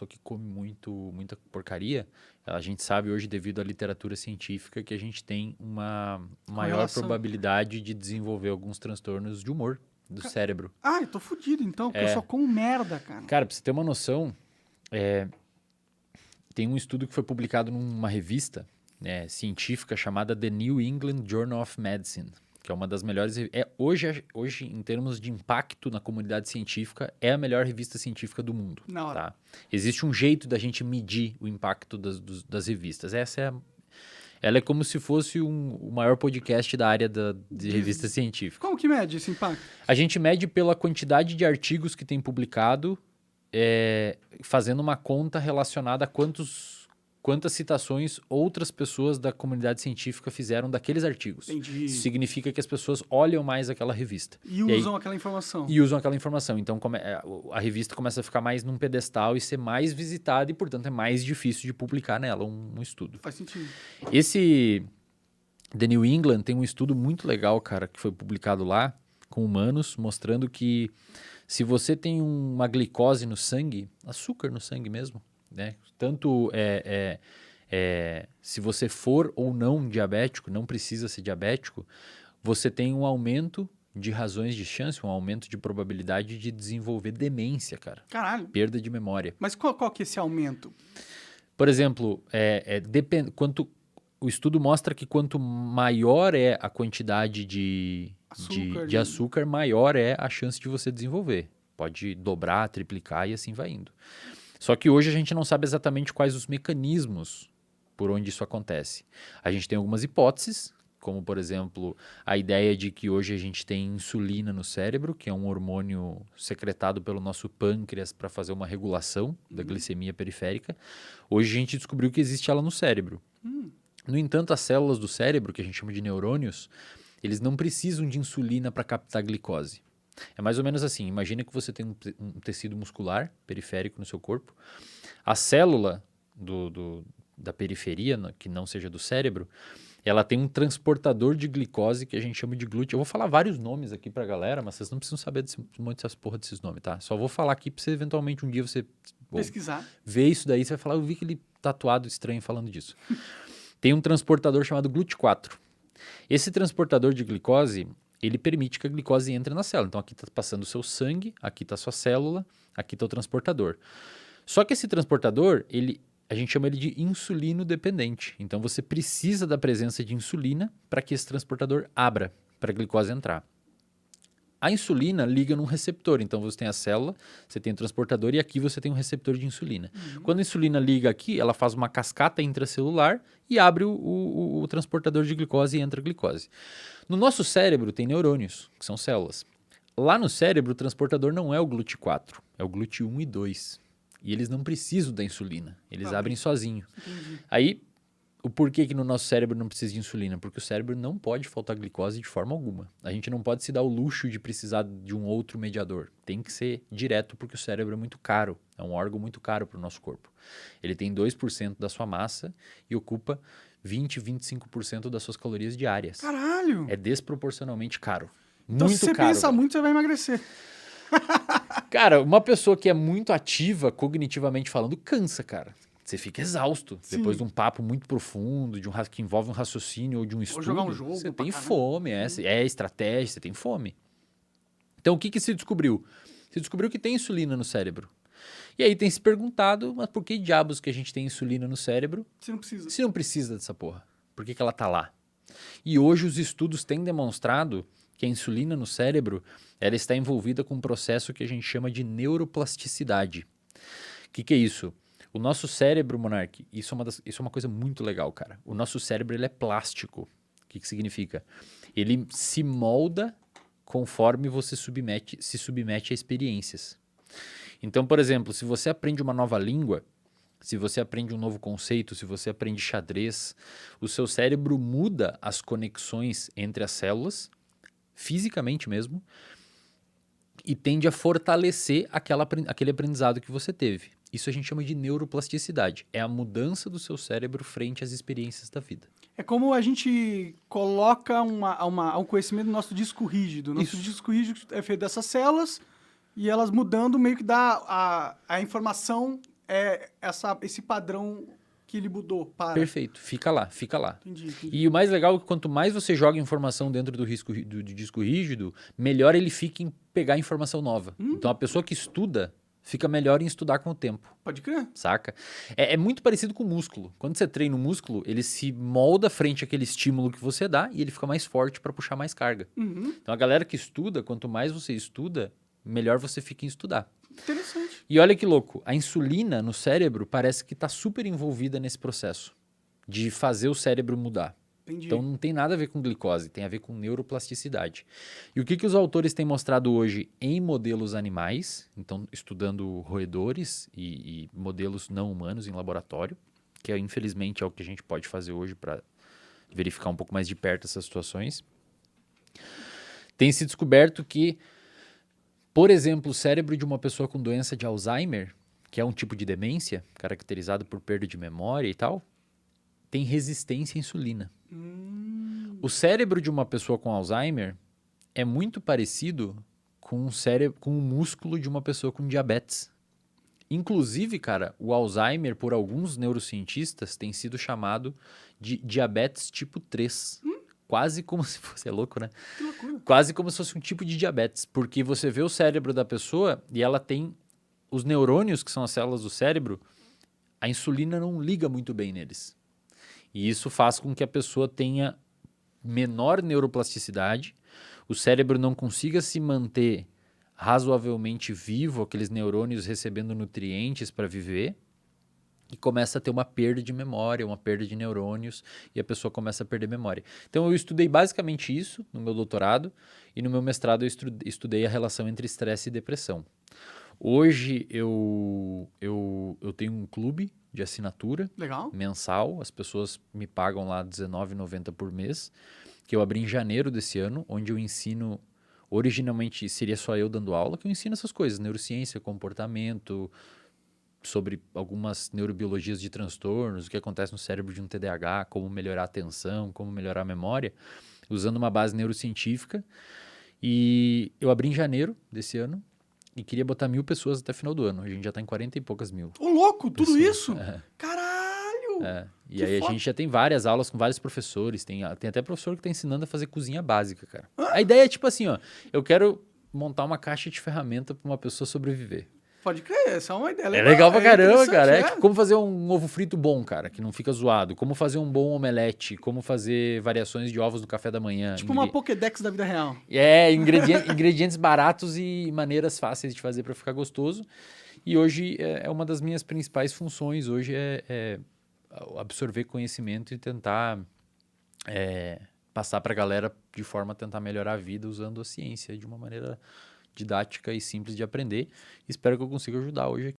pessoa que come muita porcaria, a gente sabe hoje, devido à literatura científica, que a gente tem uma maior Correlação. probabilidade de desenvolver alguns transtornos de humor do cérebro. Ah, eu tô fudido então, porque eu só como merda, cara. Cara, pra você ter uma noção, tem um estudo que foi publicado numa revista científica chamada The New England Journal of Medicine, que é uma das melhores... Hoje, em termos de impacto na comunidade científica, é a melhor revista científica do mundo. Na hora. Tá? Existe um jeito da gente medir o impacto das revistas. Ela é como se fosse o maior podcast da área de revista científica. Como que mede esse impacto? A gente mede pela quantidade de artigos que tem publicado, fazendo uma conta relacionada a quantas citações outras pessoas da comunidade científica fizeram daqueles artigos. Entendi. Isso significa que as pessoas olham mais aquela revista. E usam aquela informação. E usam aquela informação. Então, a revista começa a ficar mais num pedestal e ser mais visitada e, portanto, é mais difícil de publicar nela um estudo. Faz sentido. Esse The New England tem um estudo muito legal, cara, que foi publicado lá com humanos, mostrando que se você tem uma glicose no sangue, açúcar no sangue mesmo, né? Tanto se você for ou não diabético, não precisa ser diabético, você tem um aumento de razões de chance, um aumento de probabilidade de desenvolver demência, cara. Caralho. Perda de memória. Mas qual que é esse aumento? Por exemplo, o estudo mostra que quanto maior é a quantidade de açúcar, maior é a chance de você desenvolver. Pode dobrar, triplicar e assim vai indo. Só que hoje a gente não sabe exatamente quais os mecanismos por onde isso acontece. A gente tem algumas hipóteses, como, por exemplo, a ideia de que hoje a gente tem insulina no cérebro, que é um hormônio secretado pelo nosso pâncreas para fazer uma regulação da glicemia periférica. Hoje a gente descobriu que existe ela no cérebro. No entanto, as células do cérebro, que a gente chama de neurônios, eles não precisam de insulina para captar glicose. É mais ou menos assim, imagina que você tem um tecido muscular periférico no seu corpo. A célula da periferia, que não seja do cérebro, ela tem um transportador de glicose que a gente chama de glúteo. Eu vou falar vários nomes aqui pra galera, mas vocês não precisam saber muito dessas porra desses nomes, tá? Só vou falar aqui pra você, eventualmente, um dia você pesquisar, ver isso daí, você vai falar, eu vi aquele tatuado estranho falando disso. Tem um transportador chamado GLUT4. Esse transportador de glicose, ele permite que a glicose entre na célula. Então, aqui está passando o seu sangue, aqui está a sua célula, aqui está o transportador. Só que esse transportador, a gente chama ele de insulino dependente. Então, você precisa da presença de insulina para que esse transportador abra, para a glicose entrar. A insulina liga num receptor. Então, você tem a célula, você tem o transportador e aqui você tem um receptor de insulina. Quando a insulina liga aqui, ela faz uma cascata intracelular e abre o transportador de glicose e entra a glicose. No nosso cérebro tem neurônios, que são células. Lá no cérebro, o transportador não é o GLUT4, é o GLUT1 e 2. E eles não precisam da insulina, eles abrem sozinho. Entendi. Aí, o porquê que no nosso cérebro não precisa de insulina? Porque o cérebro não pode faltar glicose de forma alguma. A gente não pode se dar o luxo de precisar de um outro mediador. Tem que ser direto porque o cérebro é muito caro. É um órgão muito caro para o nosso corpo. Ele tem 2% da sua massa e ocupa 25% das suas calorias diárias. Caralho! É desproporcionalmente caro. Então, Muito se você caro, pensa velho. muito, você vai emagrecer. Cara, uma pessoa que é muito ativa, cognitivamente falando, cansa, cara. Você fica exausto. Sim. Depois de um papo muito profundo, que envolve um raciocínio ou de um estudo. jogar um jogo Você pra tem caramba. fome, é estratégia, você tem fome. Então, o que se descobriu? Se descobriu que tem insulina no cérebro. E aí tem se perguntado, mas por que diabos que a gente tem insulina no cérebro Você não precisa. se não precisa dessa porra? Por que ela tá lá? E hoje os estudos têm demonstrado que a insulina no cérebro ela está envolvida com um processo que a gente chama de neuroplasticidade. O que é isso? O nosso cérebro, Monark, isso é uma coisa muito legal, cara. O nosso cérebro ele é plástico. O que significa? Ele se molda conforme você se submete a experiências. Então, por exemplo, se você aprende uma nova língua, se você aprende um novo conceito, se você aprende xadrez, o seu cérebro muda as conexões entre as células, fisicamente mesmo, e tende a fortalecer aquele aprendizado que você teve. Isso a gente chama de neuroplasticidade. É a mudança do seu cérebro frente às experiências da vida. É como a gente coloca um conhecimento no nosso disco rígido. Nosso disco rígido é feito dessas células e elas mudando meio que dá a informação esse padrão que ele mudou. Perfeito, fica lá. Entendi. E o mais legal é que quanto mais você joga informação dentro do disco rígido, melhor ele fica em pegar informação nova. Então a pessoa que estuda fica melhor em estudar com o tempo. Pode crer. Saca? É muito parecido com o músculo. Quando você treina o músculo, ele se molda frente àquele estímulo que você dá e ele fica mais forte para puxar mais carga. Então a galera que estuda, quanto mais você estuda, melhor você fica em estudar. Interessante. E olha que louco, a insulina no cérebro parece que está super envolvida nesse processo de fazer o cérebro mudar. Entendi. Então não tem nada a ver com glicose, tem a ver com neuroplasticidade. E o que os autores têm mostrado hoje em modelos animais, então estudando roedores e modelos não humanos em laboratório, que infelizmente é o que a gente pode fazer hoje para verificar um pouco mais de perto essas situações, tem se descoberto que, por exemplo, o cérebro de uma pessoa com doença de Alzheimer, que é um tipo de demência caracterizado por perda de memória e tal, tem resistência à insulina. O cérebro de uma pessoa com Alzheimer é muito parecido com o músculo de uma pessoa com diabetes. Inclusive, cara, o Alzheimer, por alguns neurocientistas, tem sido chamado de diabetes tipo 3. Quase como se fosse... É louco, né? Que loucura. Quase como se fosse um tipo de diabetes. Porque você vê o cérebro da pessoa e ela tem os neurônios, que são as células do cérebro, a insulina não liga muito bem neles. E isso faz com que a pessoa tenha menor neuroplasticidade, o cérebro não consiga se manter razoavelmente vivo, aqueles neurônios recebendo nutrientes para viver, e começa a ter uma perda de memória, uma perda de neurônios, e a pessoa começa a perder memória. Então eu estudei basicamente isso no meu doutorado, e no meu mestrado eu estudei a relação entre estresse e depressão. Hoje eu tenho um clube de assinatura mensal, as pessoas me pagam lá R$19,90 por mês, que eu abri em janeiro desse ano, onde eu ensino, originalmente seria só eu dando aula, que eu ensino essas coisas, neurociência, comportamento, sobre algumas neurobiologias de transtornos, o que acontece no cérebro de um TDAH, como melhorar a atenção, como melhorar a memória, usando uma base neurocientífica. E eu abri em janeiro desse ano e queria botar 1.000 pessoas até final do ano. A gente já está em 40 e poucas mil. Ô, louco, tudo pessoas. Isso? Caralho! E aí a gente já tem várias aulas com vários professores. Tem até professor que está ensinando a fazer cozinha básica, cara. A ideia é tipo assim, ó. Eu quero montar uma caixa de ferramenta para uma pessoa sobreviver. Pode crer, essa é uma ideia legal. É legal pra caramba, cara. É tipo como fazer um ovo frito bom, cara, que não fica zoado. Como fazer um bom omelete. Como fazer variações de ovos no café da manhã. Tipo uma Pokédex da vida real. Ingredientes baratos e maneiras fáceis de fazer pra ficar gostoso. E hoje é uma das minhas principais funções. Hoje é absorver conhecimento e tentar passar pra galera de forma a tentar melhorar a vida usando a ciência de uma maneira didática e simples de aprender. Espero que eu consiga ajudar hoje aqui.